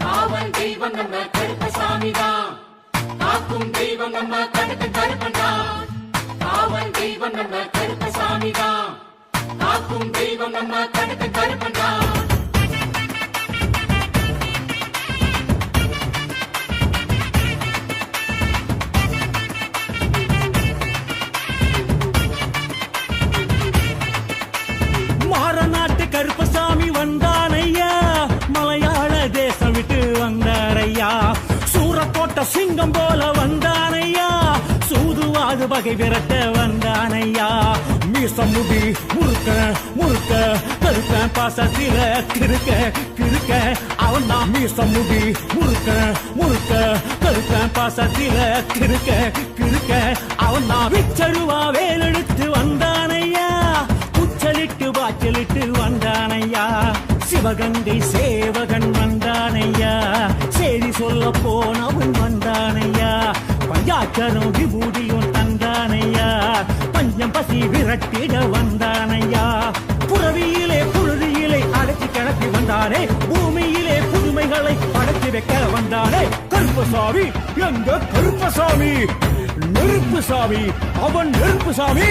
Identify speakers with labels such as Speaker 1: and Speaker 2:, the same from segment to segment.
Speaker 1: காவல் தெய்வம் நம்ம கருப்பசாமிதான், காக்கும் தெய்வம் நம்ம கருப்பு கருப்பன்தான். காவல் தெய்வம் நம்ம கருப்பசாமிதான், காக்கும் தெய்வம் நம்ம கருப்பு கருப்பன்தான்.
Speaker 2: மாறநாட்டு கருப்பசாமி வந்தானையா, மலையாள தேசம் விட்டு வந்தாரையா. சூரக்கோட்ட சிங்கம் போல வந்தானையா, சூதுவாது பகை விரட்ட வந்தானையா. மீசம் முடி முறுக்க முறுக்க கருப்ப பாசத்தில கிருக்க கிருக்க அவன் தான். மீசம் முடி முறுக்க முறுக்க கருப்ப பாசத்தில கிருக்க கிருக்க அவன் தான். விச்சருவா வேலெடுத்து வந்தானையா, குச்சலிட்டு வாச்சலிட்டு வந்தானையா. சிவகங்கை சேவகன் வந்தானையா, செய்தி சொல்ல போனவன் வந்தானையா. பஞ்சாக்கரும் விபூதியும் தந்தானையா, பஞ்சம் பசி விரட்டிட வந்தானையா. புறவியிலே புழுதியிலே அடைச்சி கிளப்பி வந்தானே, பூமியிலே புதுமைகளை படைத்து வைக்க வந்தானே. கருப்பசாமி எங்க கருப்பசாமி, நெருப்பு சாமி அவன் நெருப்பு சாமி.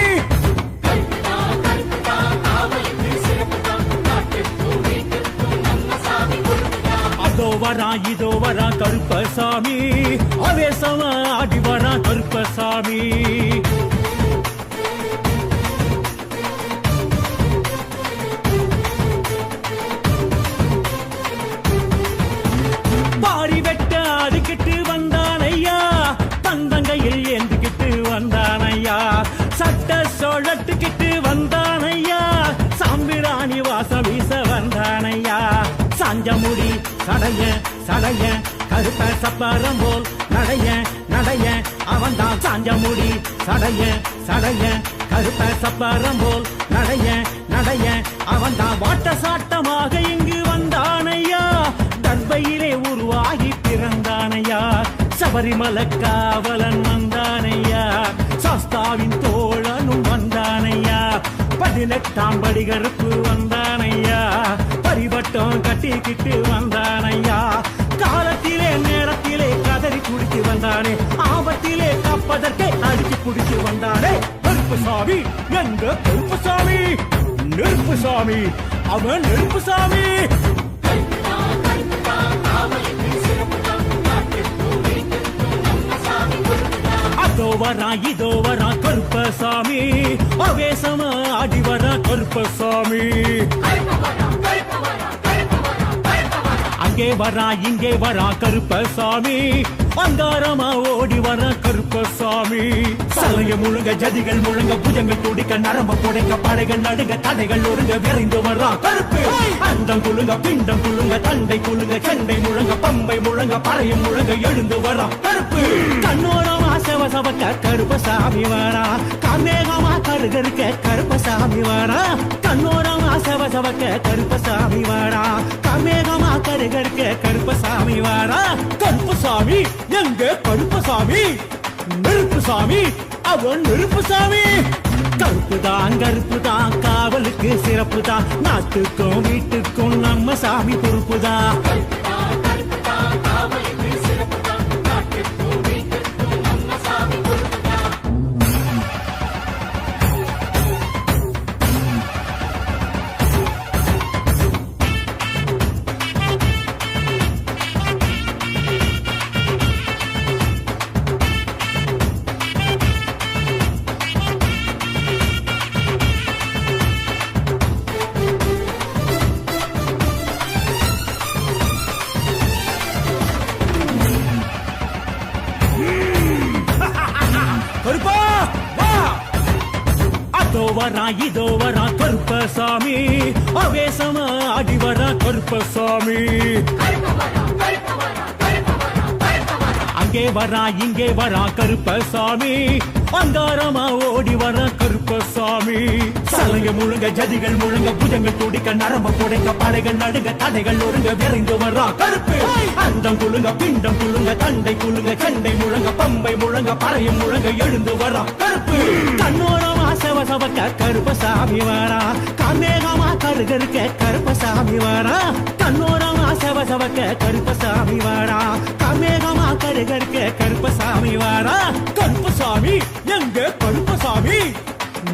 Speaker 2: அதோ வரா இதோ வரா கருப்பசாமி, அவேசமா ஆடி வரா கருப்பசாமி. பாரி வெட்ட அடிக்கிட்டு வந்தானையா, தந்தங்கையில் ஏந்துக்கிட்டு வந்தானையா. சட்ட சொழட்டுக்கிட்டு வந்தானையா, சாம்பிராணி வாசம் வீச வந்தானையா. சாஞ்சமுடி சடைய சடைய கருப்ப சப்பரம் போல் நடைய நடைய அவன் தான். சாஞ்சமுடி சடைய சடைய கருப்ப சப்பரம் போல் நடைய நடைய அவன் தான். வாட்ட சாட்டமாக இங்கு வந்தானையா, தர்பையிலே உருவாகி பிறந்தானையா. சபரிமலை காவலன் வந்தானையா, சாஸ்தாவின் தோழனும் வந்தானையா. 18ஆம் படி கருப்பு வந்தானையா, பரிவட்டம் கட்டிக்கிட்டு வந்தானையா. காலத்திலே நேரத்திலே கதறி குடித்து வந்தானே, ஆபத்திலே காப்பதற்கே அடிச்சு குடித்து வந்தானே. கருப்பசாமி எங்க கருப்பசாமி, நெருப்பு சாமி அவன் நெருப்பு சாமி. அதோ வரா இதோ வரா கருப்பசாமி, அவேசமா ஆடி வரா கருப்பசாமி. அங்கே வரா இங்கே வரா கருப்பசாமி, அங்காரமா ஓடி வரா கருப்பசாமி. சலைய முழுங்க ஜதிகள் முழுங்க புஜங்கள் துடிக்க நரம்ப புடைக்க படைகள் நடுங்க தடைகள் ஒருங்க விரைந்து வரா கருப்பு. அண்டம் குழுங்க பிண்டம் குழுங்க தண்டை குழுங்க செண்டை முழங்க பம்பை முழங்க பறையும் முழங்க எழுந்து வரா கருப்பு. கண்ணோரமா செவசவக்க கருப்பசாமி வரா, காமேகமா கருகருக்க கருப்பசாமி வரா. கண்ணோரமா செவசவக்க கருப்பசாமி வரா, காமேகமா கருகருக்க கருப்பசாமி வரா. கருப்பசாமி எங்க கருப்பசாமி, நெருப்பு சாமி அவன் நெருப்பு சாமி. கருப்பு தான் காவலுக்கு சிறப்பு தான், நாட்டுக்கும் வீட்டுக்கும் நம்ம சாமி பொறுப்புதான். வரா இதோ வரா கருப்பசாமி, அவேசமா ஆடி வரா கருப்பசாமி. அங்கே வரா இங்கே வரா கருப்பசாமி அங்காரமா ஓடி வர கருப்பசாமி சலங்க முழுங்க ஜதிகள் முழுங்க புஜங்கள் துடிக்க நரம்ப புடைக்க படைகள் நடுங்க தடைகள் ஒருங்க விரைந்து வரா கருப்பு அண்டம் குழுங்க பிண்டம் குழுங்க தண்டை குழுங்க சண்டை முழங்க பம்பை முழங்க பறையும் முழங்க எழுந்து வரா கருப்பு கண்ணோரமா சவசவக்க கருப்பசாமி வரா கண்ணேகமா கருகருக்க கருப்பசாமி வரா கண்ணோரமா சவசவக்க கருப்பசாமி வரா கண்ணேகமா கருகருக்க கருப்பசாமி வரா கருப்பசாமி எங்க கருப்பசாமி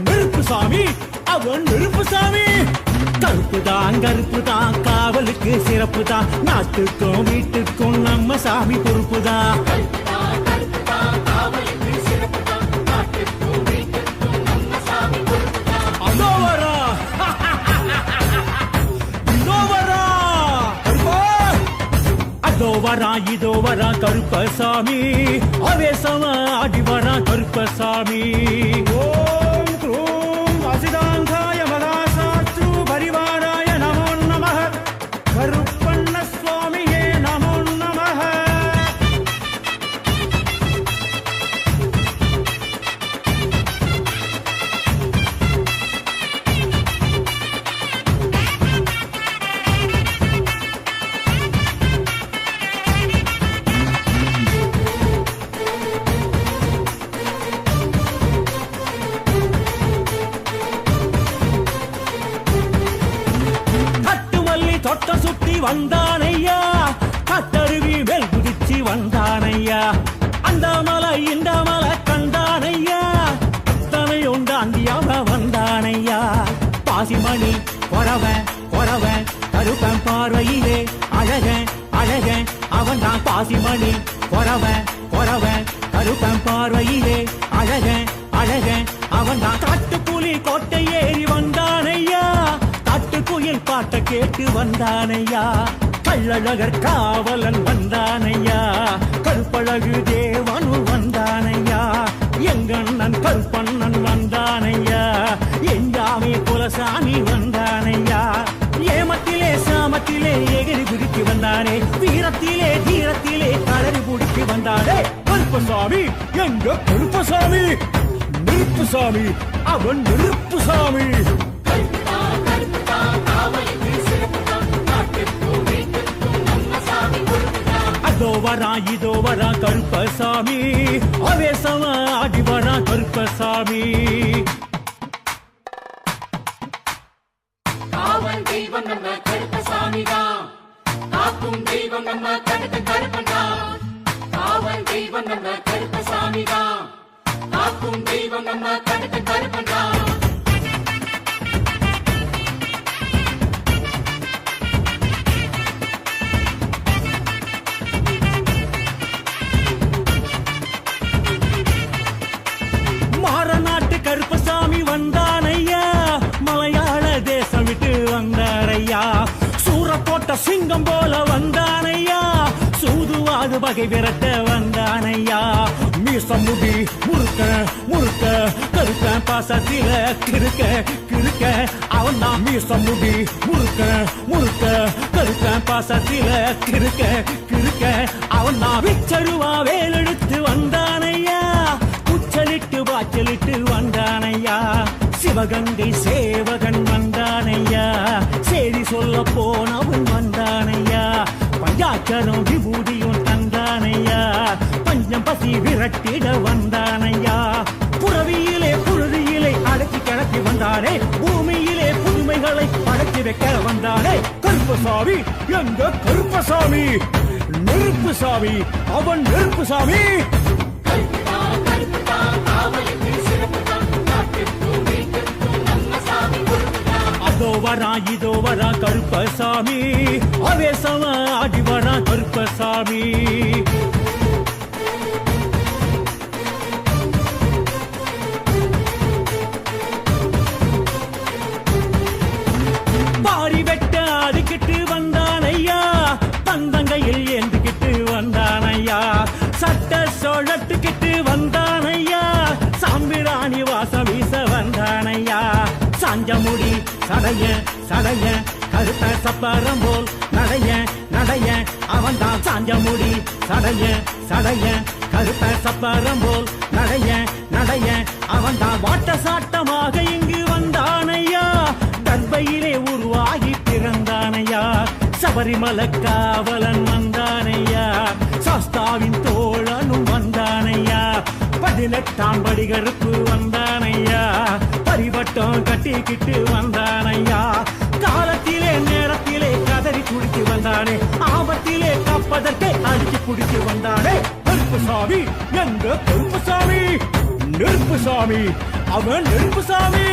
Speaker 2: நெருப்புசாமி அவன் நெருப்புசாமி கருப்புதான் காவலுக்கு சிறப்புதான் நாட்டுக்கும் வீட்டுக்கும் நம்ம சாமி பொறுப்புதான் அதோ வரா இதோ வரா அதோ வரா இதோ வரா கருப்பசாமி ஆவேசமா ஆடி வரா கருப்பசாமி ஓம் க்ரூம் அசிதாங்காய மகாசாஸ்து பரிவாராய நமோ நமः கருப்பண்ண சுவாமியே நமோ நமः தொட்ட சுத்தி வந்தானையா கட்டருவி மேல் குதிச்சு வந்தானையா அந்த மலை இந்த மலை கண்டானையா அத்தனையும் தாண்டியாவ வந்தானையா பாசிமணி கொரவ கருப்பன் பார்வையிலே அழக அவன் தான் பாசிமணி கொரவ கருப்பன் பார்வையிலே அழக அவன் தான் காட்டுப்புலி கோட்டை ஏறி வந்தானையா காட்டுக்குயில் பாட்ட கேட்டு வந்தானையா கள்ளழகர் காவலன் வந்தானையா கருப்பழகு தேவனு வந்தானையா எங்கண்ணன் கருப்பண்ணன் வந்தானையா எஞ்சாமி குலசாமி வந்தானையா ஏமத்திலே சாமத்திலே எகிரி குதிக்கு வந்தானே வீரத்திலே தீரத்திலே கலரி குடிக்கு வந்தானே கருப்பசாமி எங்க கருப்பசாமி நெருப்புசாமி அவன் நெருப்புசாமி அதோ வரா இதோ வரா கருப்பசாமி ஆவேசமா ஆடி வரா கருப்பசாமி
Speaker 1: காவல் தெய்வம் நம்ம கருப்பசாமிதான் காக்கும் தெய்வம் நம்ம கருத்த கருப்பன்தான் காவல் தெய்வம் நம்ம கருப்பசாமிதான் காக்கும் தெய்வம் நம்ம கருத்த கருப்பன்தான்
Speaker 2: கருப்பசாமி வந்தானையா மலையாள தேசம் விட்டு வந்தாரையா சூற போட்ட சிங்கம் போல வந்தானையா சூதுவாது வகை விரட்ட வந்தானையா மீசம் முடி முறுக்க கருப்ப பாசத்தில கிருக்க அவன் தான் மீசம் முடி முறுக்க கருப்ப பாசத்தில கிருக்க அவன் தான் விச்சருவா வேலெடுத்து வந்தானையா குச்சலிட்டு வாச்சலிட்டு வந்தானையா சிவகங்கை சேவகன் வந்தானையா செய்தி சொல்ல போனவன் வந்தானையா பஞ்சாட்சரம் விபூதியும் தந்தானையா பஞ்சம் பசி விரட்டிட வந்தானையா புறவியிலே புழுதியிலே அடக்கி கிடக்கி வந்தானே பூமியிலே புதுமைகளை அடக்கி வைக்க வந்தானே கருப்பசாமி எங்க கருப்பசாமி நெருப்புசாமி அவன் நெருப்புசாமி அதோ வரா இதோ வரா கருப்பசாமி ஆவேசமா ஆடி வரா கருப்பசாமி பாரி வெட்ட அதுக்கிட்டு வந்தானையா தந்தங்கையில் ஏந்துக்கிட்டு வந்தானையா சட்ட சோழத்துக்கிட்டு வந்தானையா சாம்பிராணி வாசம் வீச வந்தானையா சாஞ்சமுடி சடைய சடைய கருத்த சப்பரம் போல் நடைய நடைய அவன்தான் சாஞ்ச முடி சடைய சடைய கருத்த சப்பரம் போல் நடைய நடைய அவன்தான் வாட்ட சாட்டமாக இங்கு வந்தானையா தர்பையிலே உருவாகி பிறந்தானையா சபரிமலை காவலன் வந்தானையா சாஸ்தாவின் தோழனும் வந்தானையா 18ஆம் படி கருப்பு வந்தானையா பரிவட்டம் கட்டிக்கிட்டு வந்தானையா காலத்திலே நேரத்திலே கதறி குடித்து வந்தானே ஆபத்திலே காப்பதற்கே அடிச்சு குடித்து வந்தானே கருப்பு சாமி எங்க கருப்பு சாமி நெருப்பு சாமி அவன் நெருப்பு சாமி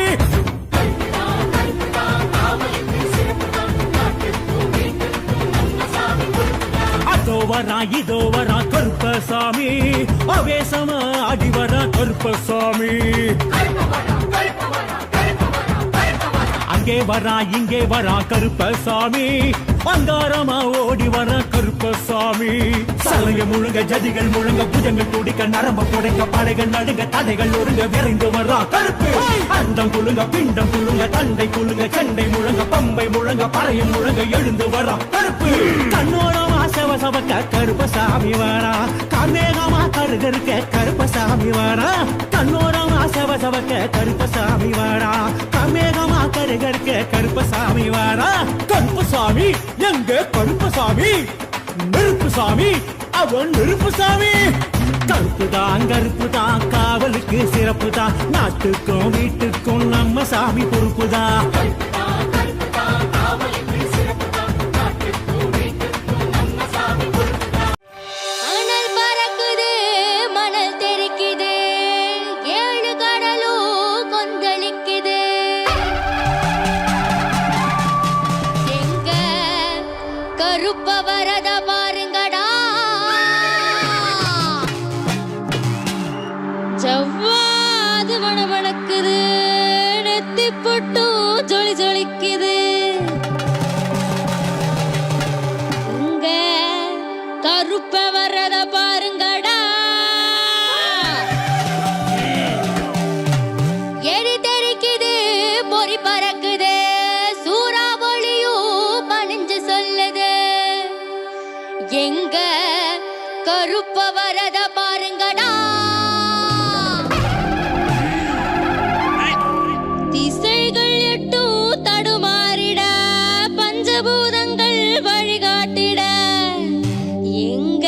Speaker 2: அதோ வரா இதோ வரா கருப்பசாமி அவேசமா ஆடி வரா கருப்பசாமி அங்கே வரா இங்கே வரா கருப்பசாமி அங்காரமா ஓடி வர கருப்பசாமி சலங்க முழுங்க ஜதிகள் முழுங்க புஜங்கள் துடிக்க நரம்ப புடைக்க படைகள் நடுங்க தடைகள் ஒருங்க விரைந்து வரா கருப்பு அண்டம் குழுங்க பிண்டம் குழுங்க தண்டை குழுங்க சண்டை முழங்க பம்பை முழங்க பறையும் முழங்க எழுந்து வரா கருப்பு கண்ணோரமா சவசவக்க கருப்பசாமி வாரா கண்ணேகமா கருகருக்க கருப்பசாமி வாரா கண்ணோரமா சவசவக்க கருப்பசாமி வாரா கம்மேகமா கருகருக்க கருப்பசாமி வாரா கருப்பசாமி எங்க கருப்பசாமி நெருப்பு சாமி அவன் நெருப்பு சாமி கருப்புதான் காவலுக்கு சிறப்புதான் நாட்டுக்கும் வீட்டுக்கும் நம்ம சாமி பொறுப்புதான்
Speaker 3: அனல் பறக்குது மணல் தெறிக்குது 7 கடலும் கொந்தளிக்குது எங்க கருப்ப வரத பாருங்கடா ஜவ்வாது மணமணக்குது நெத்தி பொட்டும் ஜொலி ஜொலிக்குது உங்க கருப்ப வரத பாருங்கடா எரி தெரிக்குது பொறி பறக்குது சூறாவளியும் பணிஞ்சு சொல்லுது எங்க கருப்ப வரத பாருங்கடா திசைகள் எட்டும் தடுமாறிட பஞ்சபூதங்கள் வழிகாட்டிட எங்க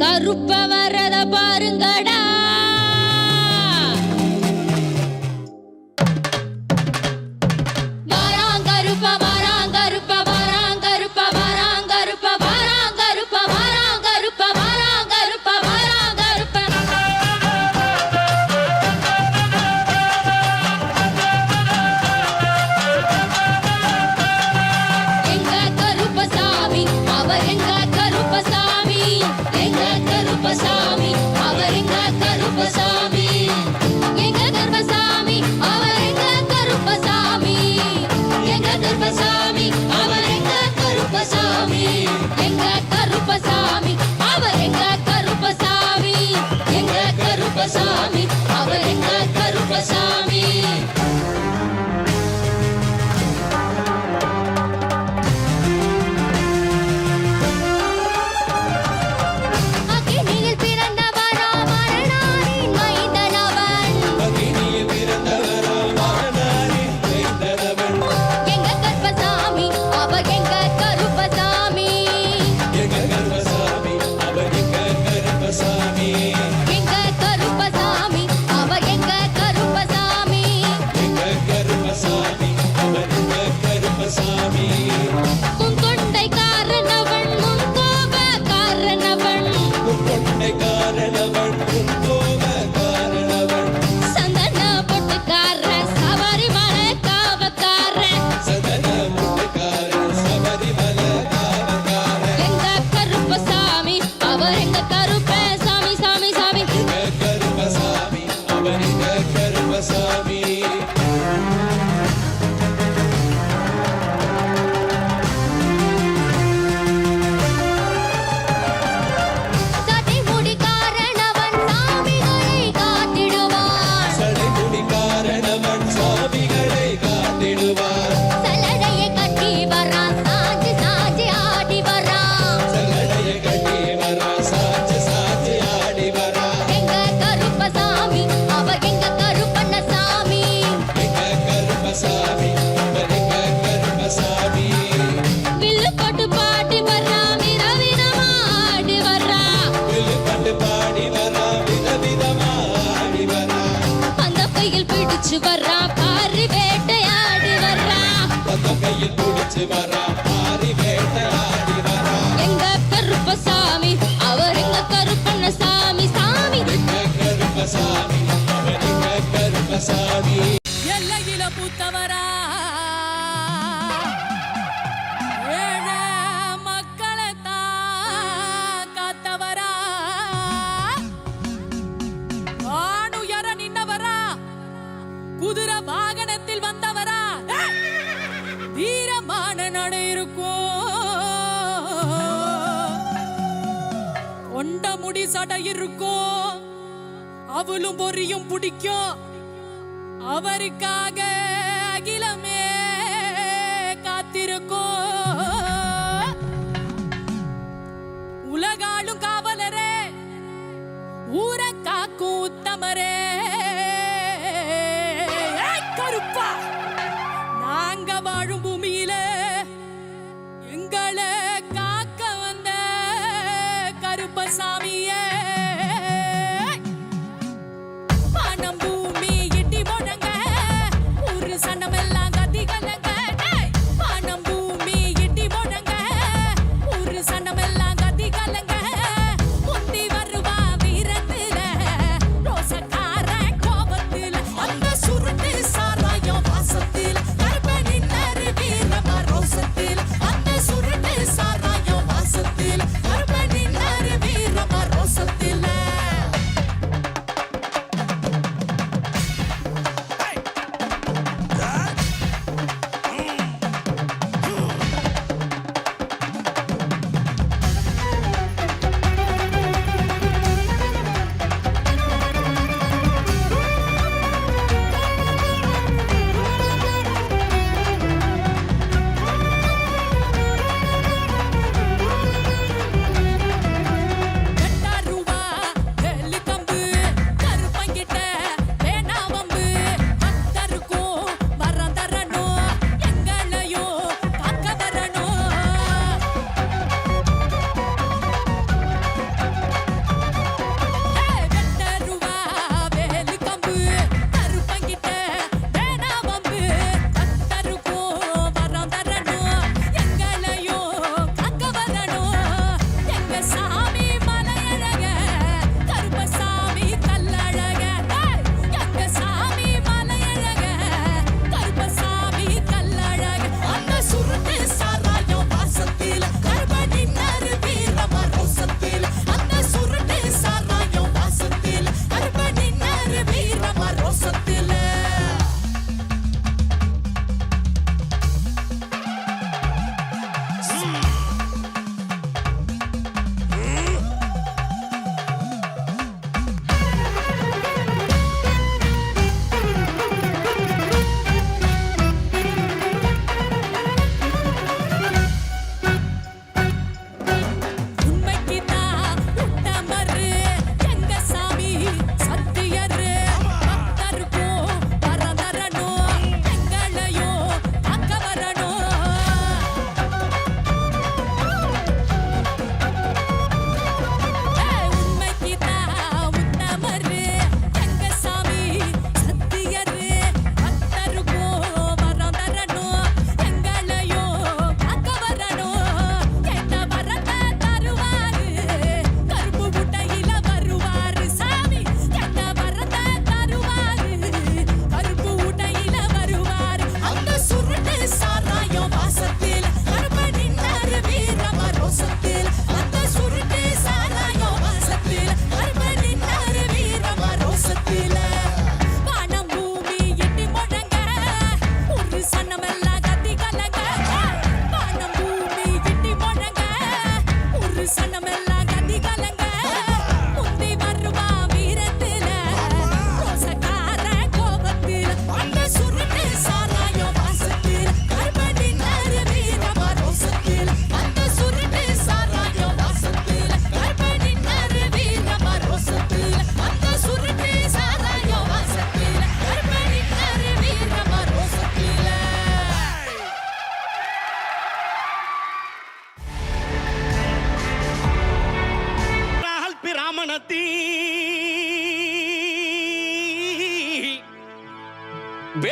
Speaker 3: கருப்ப வரத பாருங்கடா வாராங்கருப்ப வாராங்கருப்ப வாராங்கருப்ப வாராங்கருப்ப வாராங்கருப்ப வாராங்கருப்ப வாராங்கருப்ப வாராங்கருப்ப எங்க கருப்பசாமி அவர் எங்க கருப்பசாமி எங்க கருப்பசாமி அவர் எங்க பிடிச்சு வர்றா பாரு வேட்டையாடி வர்றா
Speaker 4: கையில் பிடிச்சு வரா பாரி வேட்டையாடி வரா
Speaker 3: எங்க கருப்பசாமி அவர் எங்க கருப்பண்ண சாமி சாமி
Speaker 4: கருப்பசாமி அவனிங்க கருப்பசாமி
Speaker 5: எல்லையில பூத்தவரா ஏழ மக்களை காத்தவரா வானுயர நின்னவரா குதிரை வாகனத்தில் வந்தவரா வீரமான நடை இருக்கும் கொண்ட முடி சடை இருக்கும் அவளும் பொரியும் பிடிக்கும் அவருக்காக அகிலமே காத்திருக்கும் உலகாளும் காவலரே ஊர காக்கும் உத்தமரே ஏய் கருப்பா நாங்க வாழும் பூமியில எங்களை காக்க வந்த கருப்பசாமியே வானம் பூமி இடி முழங்க ஒரு சனமெல்லாம் கதி கலங்க வானம் பூமி இடி முழங்க ஒரு சனமெல்லாம் கதி கலங்க முந்தி வருவா வீரத்துல ரோசக்கார கோபத்துல அந்த சுருட்டு சாராயம் வாசத்தில் கருப்பனின் வீரமா ரோசத்தில் அந்த சுருட்டு சாராயம் வாசத்தில் கருப்பனின் வீரமா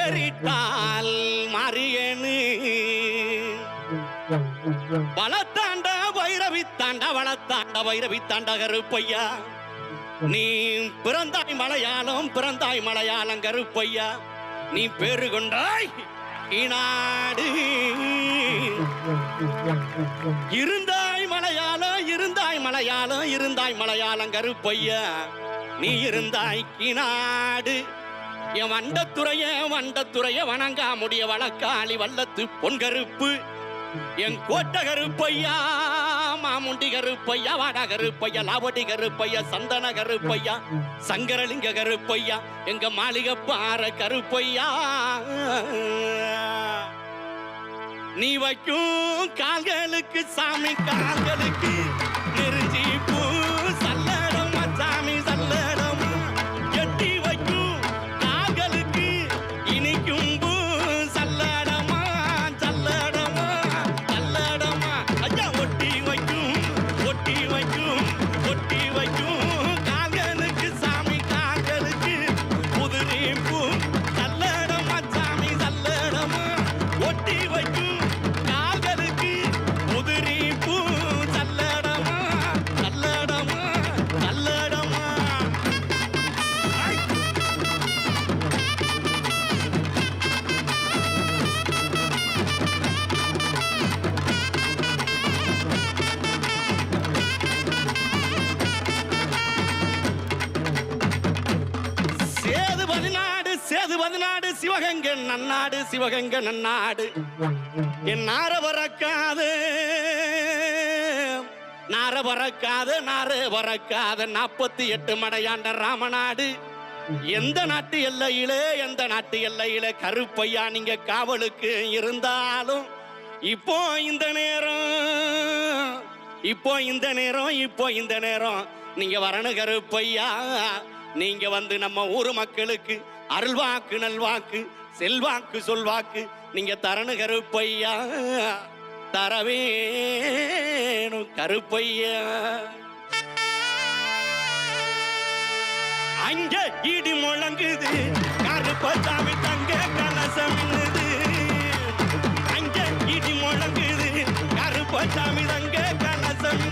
Speaker 6: பேரிட்டால் மாறியேன்னு வளத்தாண்ட வைரவித்தாண்ட வளத்தாண்ட வைரவித்தாண்ட கருப்பையா நீ பிறந்தாய் மலையாளம் கருப்பையா நீ பேரு கொண்டாய் ஈனாடு இருந்தாய் மலையாளம் கருப்பையா நீ இருந்தாய் கீநாடு என் வண்டத்துறைய வணங்கா முடிய வழக்காளி வல்லத்து பொன்கருப்பு என் கோட்ட கருப்பையா மாமுண்டி கருப்பையா வாடா கருப்பையா லாவடி கருப்பையா சந்தன கருப்பையா சங்கரலிங்க கருப்பையா எங்க மாளிகை பாற கருப்பையா நீ வைக்கும் கால்களுக்கு சாமி கால்களுக்கு நெருஞ்சி பூ சல்லடமா சாமி சல்லடமா எட்டி வைக்கும் கால்களுக்கு இனிக்கும் பூ சல்லடமா சல்லடமா சல்லடமா ஐயா ஒட்டி வைக்கும் கால்களுக்கு சாமி கால்களுக்கு புதுரி பூ சல்லடமா சாமி சல்லடமா ஒட்டி வைக்கும் கால்களுக்கு உதிரி பூ சல்லடமா சல்லடமா சல்லடமா சேது பதினாடு சிவகங்கை நன்னாடு என் நார பறக்காது 48 மடையாண்ட ராமநாடு எந்த நாட்டு எல்லையிலே கருப்பையா நீங்க காவலுக்கு இருந்தாலும் இப்போ இந்த நேரம் நீங்க வரணும் கருப்பையா நீங்க வந்து நம்ம ஊர் மக்களுக்கு அருள்வாக்கு நல்வாக்கு செல்வாக்கு சொல்வாக்கு நீங்க தரணும் கருப்பையா தரவேணும் கருப்பையா அங்க இடி முழங்குது கருப்பசாமி தங்க கலசம் அங்க இடி முழங்குது கருப்பசாமி தங்க கலசம்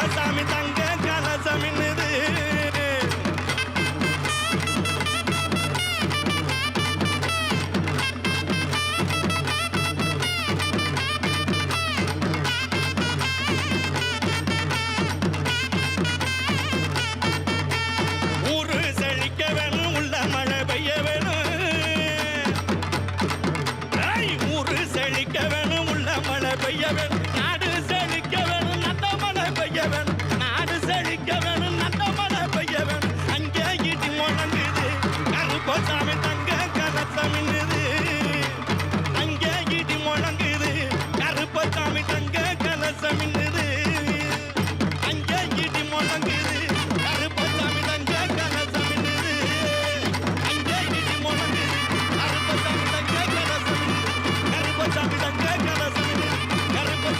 Speaker 6: சாமி தங்க கலசம் ஊரு செழிக்க வேணும் உள்ள மழை பெய்ய வேணும் ஊரு செழிக்க வேணும் உள்ள மழை பெய்ய வேணும் நாடு செழிக்க வேணும் நல்ல மழை பெய்ய வேணும் நாடு செழிக்க வேணும் நல்ல மழை பெய்ய வேணும் அங்கே இடி முழங்குது கருப்பசாமி தங்க கலசம் அங்கே இடி முழங்குது கருப்பசாமி தங்க கலசம் அங்கே இடி முழங்குது கருப்பசாமி தங்க கலசம் அங்கே இடி முழங்குது கருப்பசாமி தங்க கலசம் கருப்பசாமி தங்க கலசம் Karuppasamy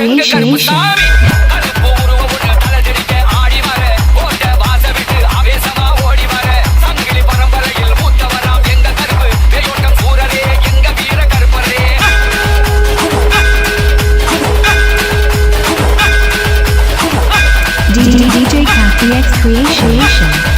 Speaker 7: Creation. DJ Kathy X Creation.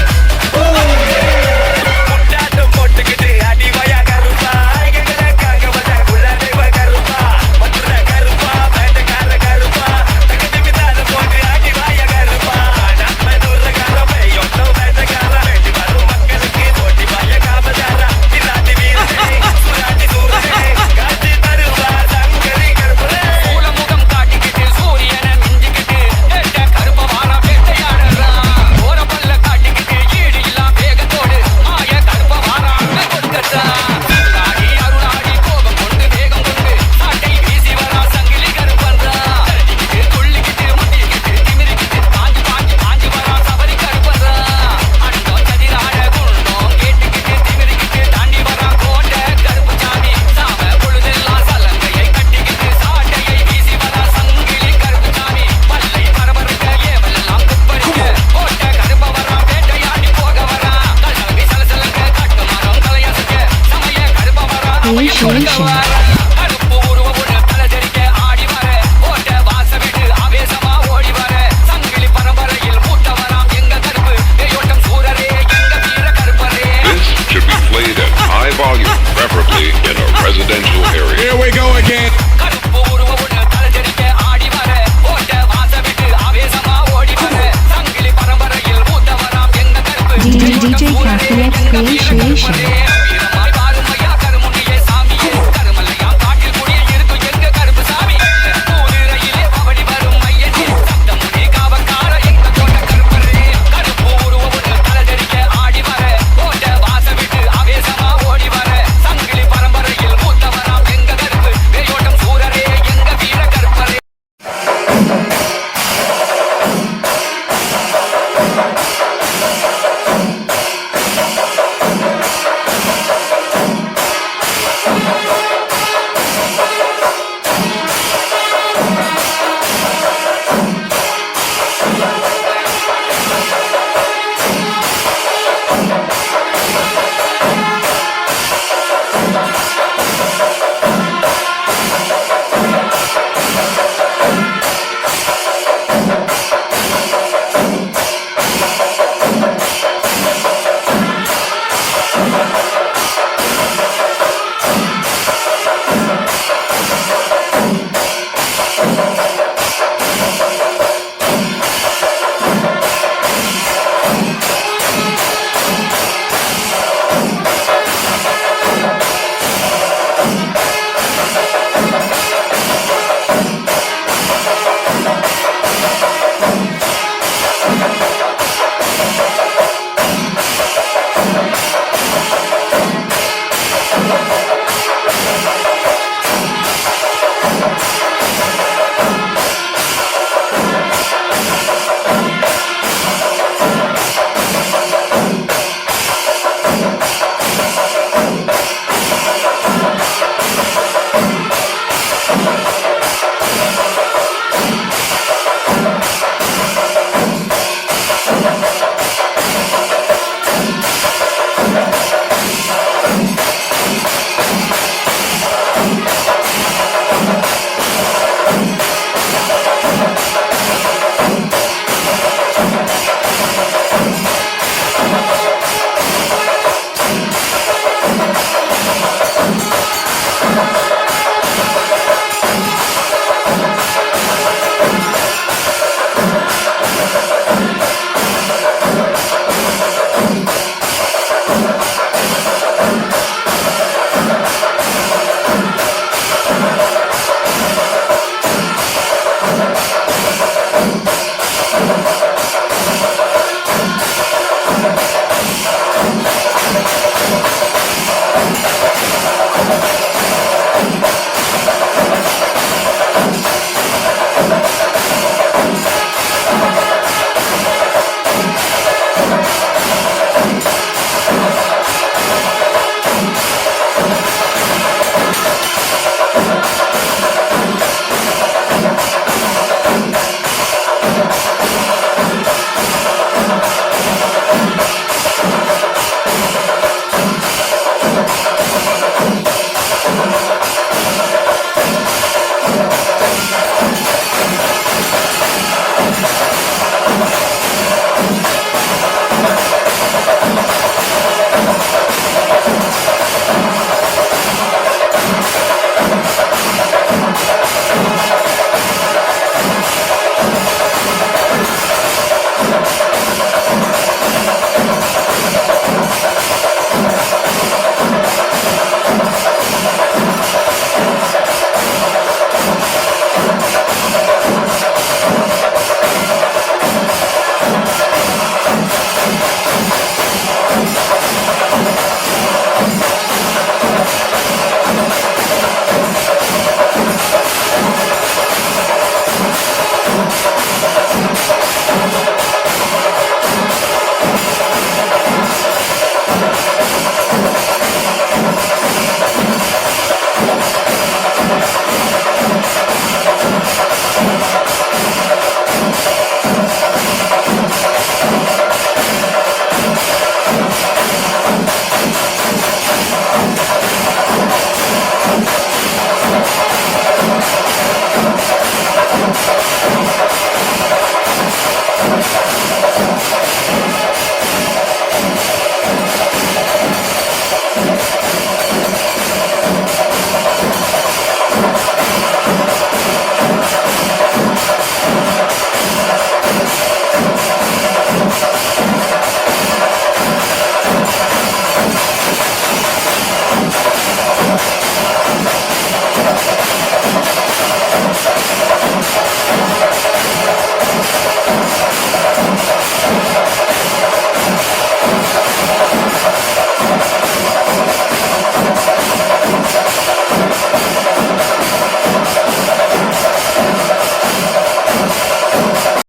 Speaker 7: Creation.